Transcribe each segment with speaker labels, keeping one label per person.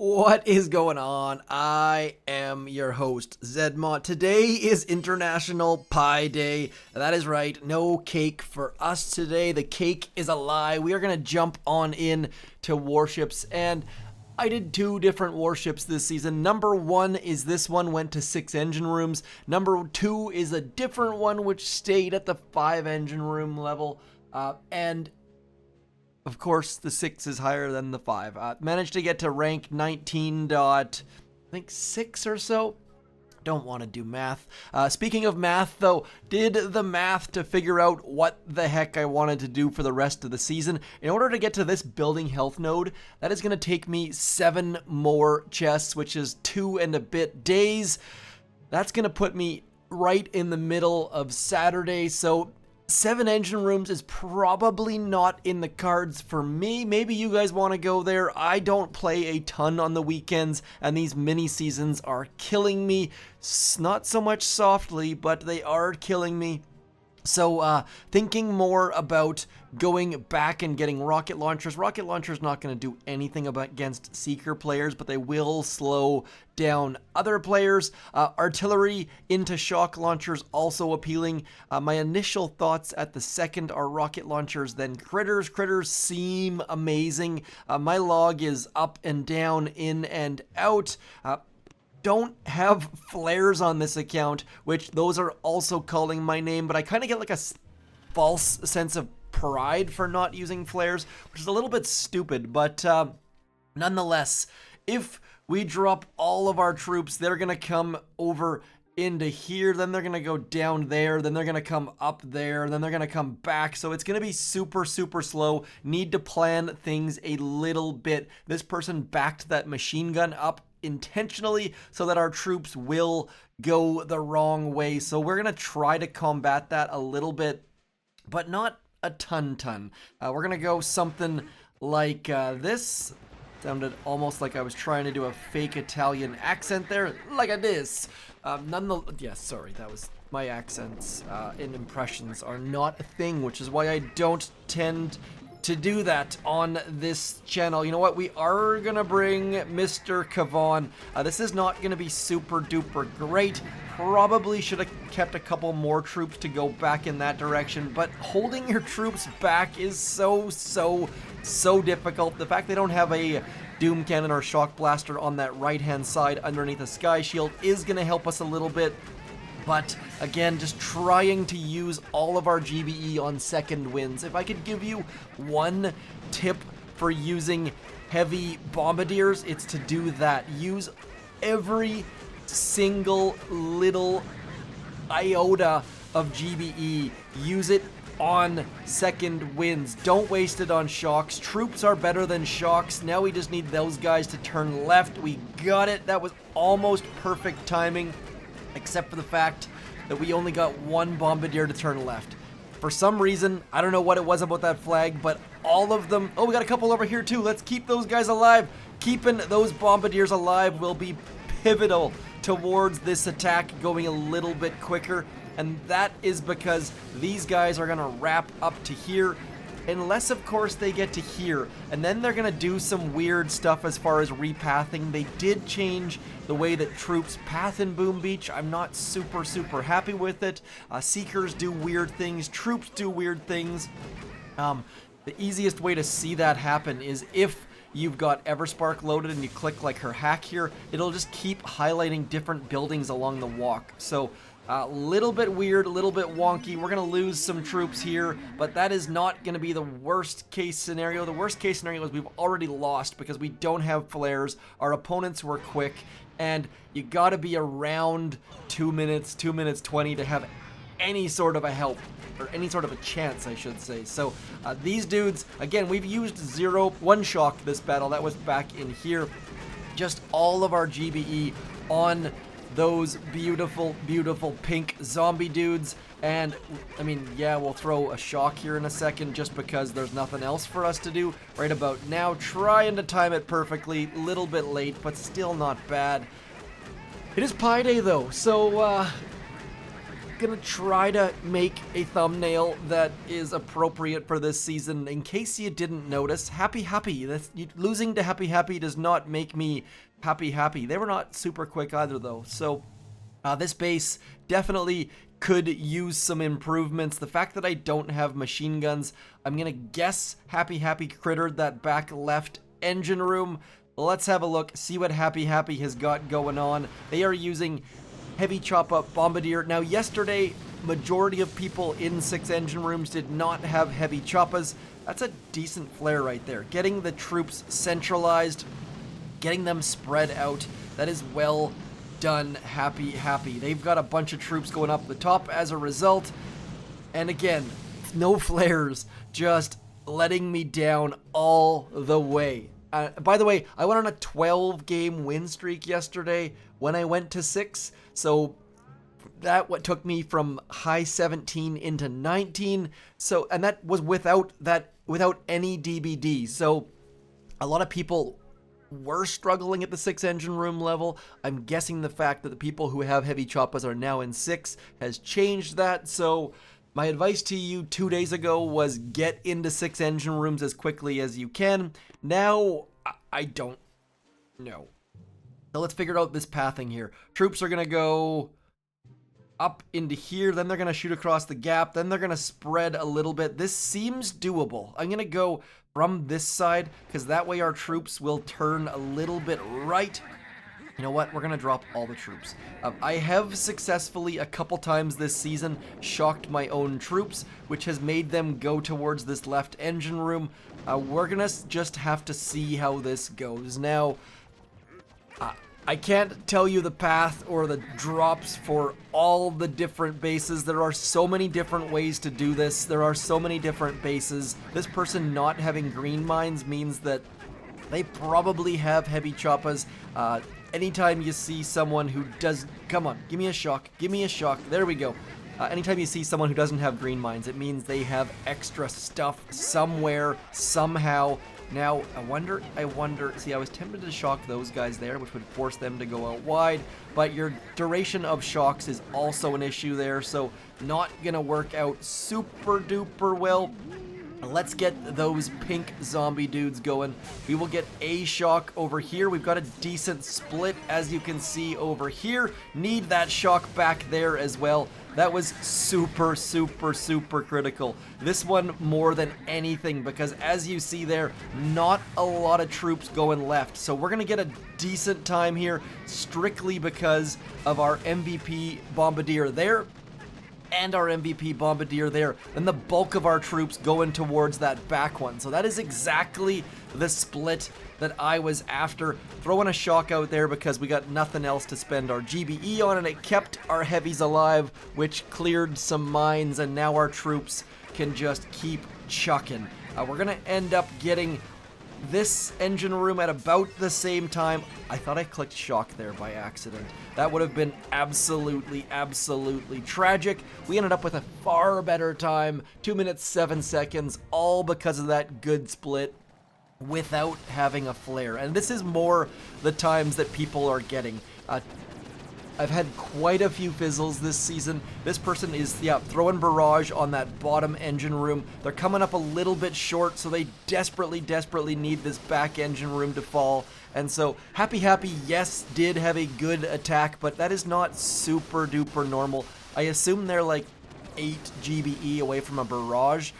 Speaker 1: What is going on? I am your host, Zedmont. Today is International Pie Day. That is right, no cake for us today. The cake is a lie. We are going to jump on in to Warships, and I did 2 different Warships this season. Number 1 is this one went to 6 engine rooms. Number 2 is a different one which stayed at the 5 engine room level, and of course, the 6 is higher than the 5. Managed to get to rank 19 dot, I think 6 or so. Don't want to do math. Speaking of math, though, did the math to figure out what the heck I wanted to do for the rest of the season. In order to get to this building health node, that is going to take me 7 more chests, which is 2 and a bit days. That's going to put me right in the middle of Saturday, so 7 engine rooms is probably not in the cards for me. Maybe you guys want to go there. I don't play a ton on the weekends, and these mini seasons are killing me. Not so much softly, but they are killing me. So thinking more about going back and getting rocket launchers. Rocket launchers not going to do anything against Seeker players, but they will slow down other players. Artillery into shock launchers also appealing. My initial thoughts at the second are rocket launchers, then critters. Critters seem amazing. My log is up and down, in and out. Don't have flares on this account, which those are also calling my name, but I kind of get like a false sense of pride for not using flares, which is a little bit stupid, but nonetheless, if we drop all of our troops, they're going to come over into here, then they're going to go down there, then they're going to come up there, then they're going to come back, so it's going to be super slow. Need to plan things a little bit. This person backed that machine gun up intentionally so that our troops will go the wrong way, so we're going to try to combat that a little bit, but not a ton. We're going to go something like this. Sounded almost like I was trying to do a fake Italian accent there, like this. Yes, sorry, that was my accents and impressions are not a thing, which is why I don't tend to do that on this channel. You know what? We are gonna bring Mr. Kavan. This is not gonna be super duper great. Probably should have kept a couple more troops to go back in that direction, but holding your troops back is so difficult. The fact they don't have a Doom Cannon or Shock Blaster on that right-hand side underneath a Sky Shield is going to help us a little bit. But again, just trying to use all of our GBE on second wins. If I could give you one tip for using heavy bombardiers, it's to do that. Use every single little iota of GBE. Use it on second wins. Don't waste it on shocks. Troops are better than shocks. Now we just need those guys to turn left. We got it. That was almost perfect timing, except for the fact that we only got 1 bombardier to turn left. For some reason, I don't know what it was about that flag, but all of them... Oh, we got a couple over here too. Let's keep those guys alive. Keeping those bombardiers alive will be pivotal towards this attack going a little bit quicker. And that is because these guys are going to wrap up to here, unless of course they get to here, and then they're going to do some weird stuff as far as repathing. They did change the way that troops path in Boom Beach. I'm not super happy with it. Seekers do weird things, troops do weird things. The easiest way to see that happen is if you've got Everspark loaded and you click like her hack here, it'll just keep highlighting different buildings along the walk. So a little bit weird, a little bit wonky. We're going to lose some troops here, but that is not going to be the worst case scenario. The worst case scenario is we've already lost because we don't have flares. Our opponents were quick, and you got to be around 2 minutes 20 to have any sort of a help, or any sort of a chance, I should say. So these dudes, again, we've used 1 shock this battle. That was back in here. Just all of our GBE on those beautiful pink zombie dudes. And I mean, yeah, we'll throw a shock here in a second just because there's nothing else for us to do right about now. Trying to time it perfectly, little bit late, but still not bad. It is Pi Day though, so gonna try to make a thumbnail that is appropriate for this season. In case you didn't notice, Happy. Losing to Happy does not make me happy. They were not super quick either, though. So this base definitely could use some improvements. The fact that I don't have machine guns, I'm gonna guess Happy crittered that back left engine room. Let's have a look, see what Happy has got going on. They are using heavy chop up bombardier. Now yesterday, majority of people in 6 engine rooms did not have heavy choppas. That's a decent flare right there. Getting the troops centralized, getting them spread out, that is well done, Happy. They've got a bunch of troops going up the top as a result. And again, no flares, just letting me down all the way. By the way, I went on a 12-game win streak yesterday when I went to 6. So that what took me from high 17 into 19. So, and that was without any DBD. So a lot of people were struggling at the 6 engine room level. I'm guessing the fact that the people who have heavy choppas are now in 6 has changed that. So my advice to you 2 days ago was get into 6 engine rooms as quickly as you can. Now, I don't know. So let's figure out this pathing here. Troops are going to go up into here, then they're going to shoot across the gap, then they're going to spread a little bit. This seems doable. I'm going to go from this side, because that way our troops will turn a little bit right. You know what? We're going to drop all the troops. I have successfully a couple times this season shocked my own troops, which has made them go towards this left engine room. We're going to just have to see how this goes. Now, I can't tell you the path or the drops for all the different bases. There are so many different ways to do this. There are so many different bases. This person not having green mines means that they probably have heavy choppas. Anytime you see someone who does, come on, give me a shock, there we go. Anytime you see someone who doesn't have green mines, it means they have extra stuff somewhere, somehow. Now, I wonder, see, I was tempted to shock those guys there, which would force them to go out wide, but your duration of shocks is also an issue there, so not gonna work out super duper well. Let's get those pink zombie dudes going. We will get a shock over here. We've got a decent split, as you can see over here. Need that shock back there as well. That was super critical. This one more than anything, because as you see there, not a lot of troops going left. So we're gonna get a decent time here, strictly because of our MVP bombardier there and our MVP bombardier there, and the bulk of our troops going towards that back one. So that is exactly the split that I was after. Throwing a shock out there because we got nothing else to spend our GBE on, and it kept our heavies alive, which cleared some mines, and now our troops can just keep chucking. We're gonna end up getting this engine room at about the same time. I thought I clicked shock there by accident. That would have been absolutely tragic. We ended up with a far better time, 2 minutes 7 seconds, all because of that good split without having a flare. And this is more the times that people are getting. I've had quite a few fizzles this season. This person is, throwing barrage on that bottom engine room. They're coming up a little bit short, so they desperately need this back engine room to fall. And so, Happy, yes, did have a good attack, but that is not super duper normal. I assume they're like 8 GBE away from a barrage,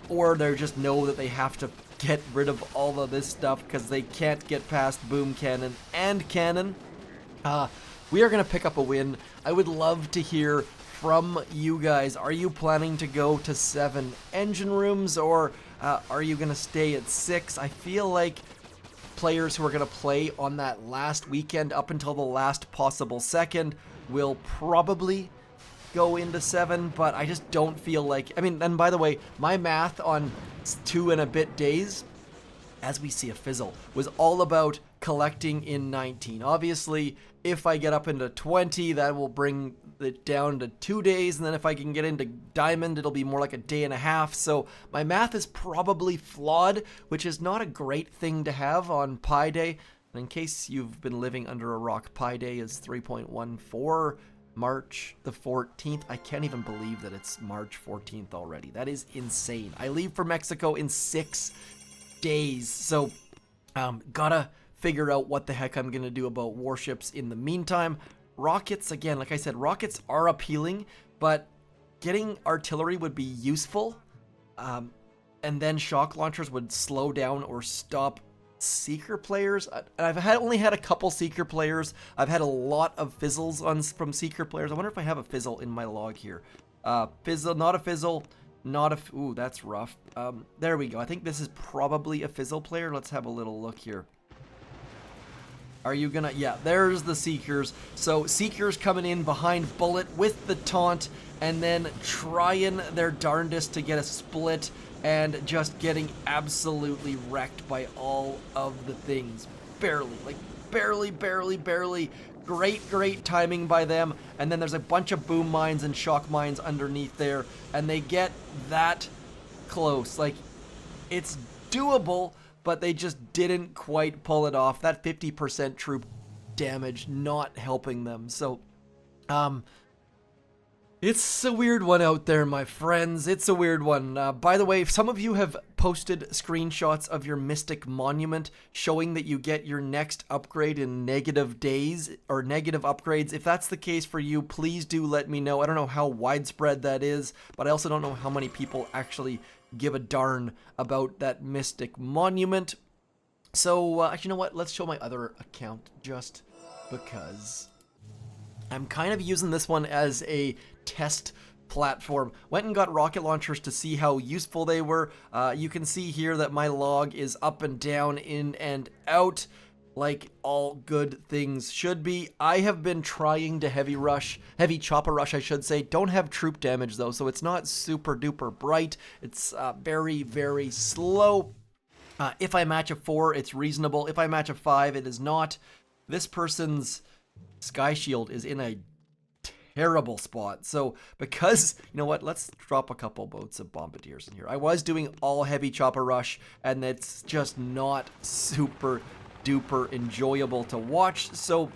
Speaker 1: or they just know that they have to get rid of all of this stuff because they can't get past boom cannon and cannon. We are going to pick up a win. I would love to hear from you guys. Are you planning to go to 7 engine rooms, or are you going to stay at 6? I feel like players who are going to play on that last weekend up until the last possible second will probably go into 7, but I just don't feel like, and by the way, my math on 2 and a bit days, as we see a fizzle, was all about collecting in 19. Obviously, if I get up into 20, that will bring it down to 2 days, and then if I can get into diamond, it'll be more like a day and a half. So my math is probably flawed, which is not a great thing to have on Pi Day. And in case you've been living under a rock, Pi Day is 3.14. March the 14th. I can't even believe that it's March 14th already. That is insane. I leave for Mexico in 6 days. So, gotta figure out what the heck I'm gonna do about warships in the meantime. Rockets, again, like I said, rockets are appealing, but getting artillery would be useful. And then shock launchers would slow down or stop Seeker players. I've only had a couple Seeker players. I've had a lot of fizzles from Seeker players. I wonder if I have a fizzle in my log here. Fizzle, not a fizzle, not a... Ooh, that's rough. There we go. I think this is probably a fizzle player. Let's have a little look here. Are you gonna... Yeah, there's the Seekers. So Seekers coming in behind Bullet with the taunt and then trying their darndest to get a split and just getting absolutely wrecked by all of the things. Barely, like barely. Great timing by them. And then there's a bunch of boom mines and shock mines underneath there, and they get that close. Like, it's doable, but they just didn't quite pull it off. That 50% troop damage not helping them. So, it's a weird one out there, my friends. It's a weird one. By the way, some of you have posted screenshots of your Mystic Monument showing that you get your next upgrade in negative days or negative upgrades. If that's the case for you, please do let me know. I don't know how widespread that is, but I also don't know how many people actually give a darn about that Mystic Monument. So, actually, you know what? Let's show my other account just because I'm kind of using this one as a test platform. Went and got rocket launchers to see how useful they were. You can see here that my log is up and down, in and out, like all good things should be. I have been trying to heavy chopper rush, I should say. Don't have troop damage though, so it's not super duper bright. It's very slow. If I match a 4, it's reasonable. If I match a 5, it is not. This person's Sky Shield is in a terrible spot. So because, you know what, let's drop a couple boats of bombardiers in here. I was doing all heavy chopper rush, and it's just not super duper enjoyable to watch. So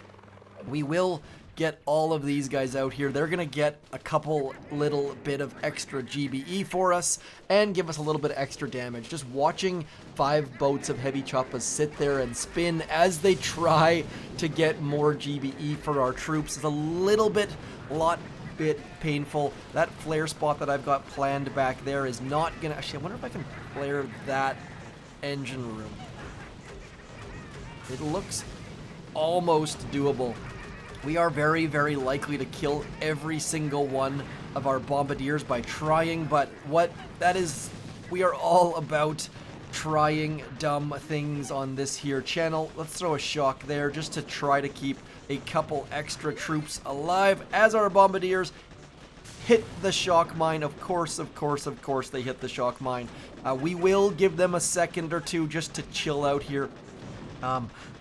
Speaker 1: we will get all of these guys out here. They're gonna get a couple little bit of extra GBE for us and give us a little bit of extra damage. Just watching 5 boats of heavy choppas sit there and spin as they try to get more GBE for our troops is a lot bit painful. That flare spot that I've got planned back there is not gonna... Actually, I wonder if I can flare that engine room. It looks almost doable. We are very likely to kill every single one of our bombardiers by trying, but we are all about trying dumb things on this here channel. Let's throw a shock there just to try to keep a couple extra troops alive as our bombardiers hit the shock mine. Of course they hit the shock mine. We will give them a second or two just to chill out here.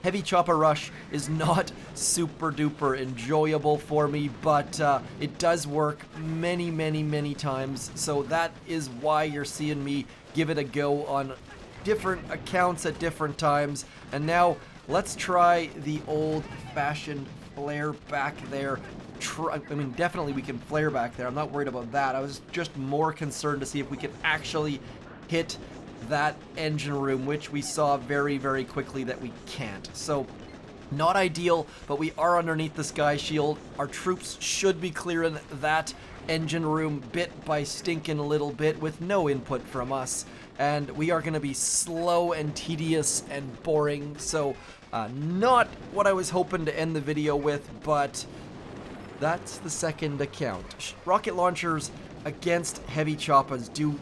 Speaker 1: Heavy chopper rush is not super duper enjoyable for me, but it does work many times. So that is why you're seeing me give it a go on different accounts at different times. And now let's try the old-fashioned flare back there. I mean, definitely we can flare back there. I'm not worried about that. I was just more concerned to see if we could actually hit that engine room, which we saw very quickly that we can't. So not ideal, but we are underneath the Sky Shield. Our troops should be clearing that engine room bit by stinking a little bit with no input from us, and we are going to be slow and tedious and boring. So not what I was hoping to end the video with, but that's the second account. Rocket launchers against heavy choppas do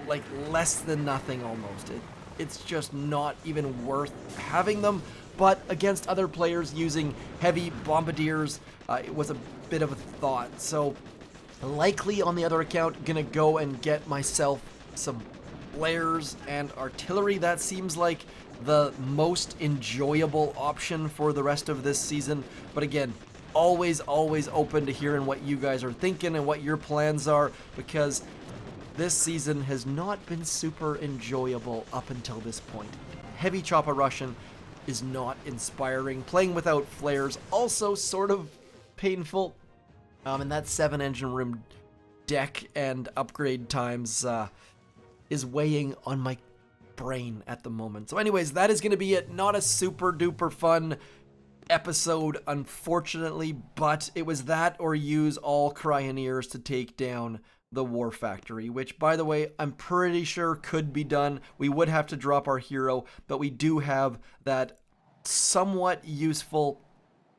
Speaker 1: like less than nothing almost. It's just not even worth having them, but against other players using heavy bombardiers, it was a bit of a thought. So likely on the other account, gonna go and get myself some flares and artillery. That seems like the most enjoyable option for the rest of this season. But again, always open to hearing what you guys are thinking and what your plans are, because this season has not been super enjoyable up until this point. Heavy chopper Russian is not inspiring. Playing without flares also sort of painful. And that 7 engine room deck and upgrade times is weighing on my brain at the moment. So anyways, that is going to be it. Not a super duper fun episode, unfortunately, but it was that or use all Cryoneers to take down the War Factory, which, by the way, I'm pretty sure could be done. We would have to drop our hero, but we do have that somewhat useful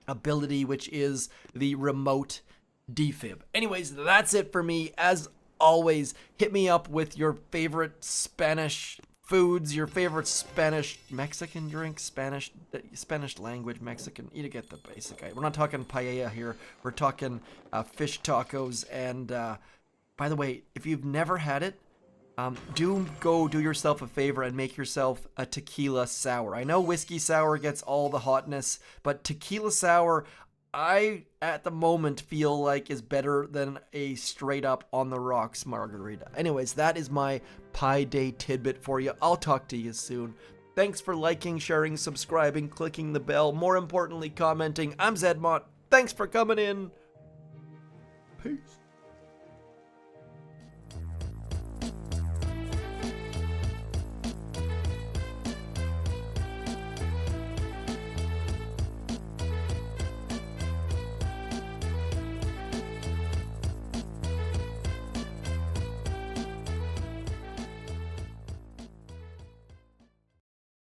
Speaker 1: ability, which is the remote defib. Anyways, that's it for me. As always, hit me up with your favorite Spanish foods, your favorite Spanish Mexican drink, Spanish language Mexican. You get the basic idea. We're not talking paella here. We're talking fish tacos. And by the way, if you've never had it, do go do yourself a favor and make yourself a tequila sour. I know whiskey sour gets all the hotness, but tequila sour, I, at the moment, feel like is better than a straight up on the rocks margarita. Anyways, that is my Pi Day tidbit for you. I'll talk to you soon. Thanks for liking, sharing, subscribing, clicking the bell, more importantly, commenting. I'm Zedmont. Thanks for coming in. Peace.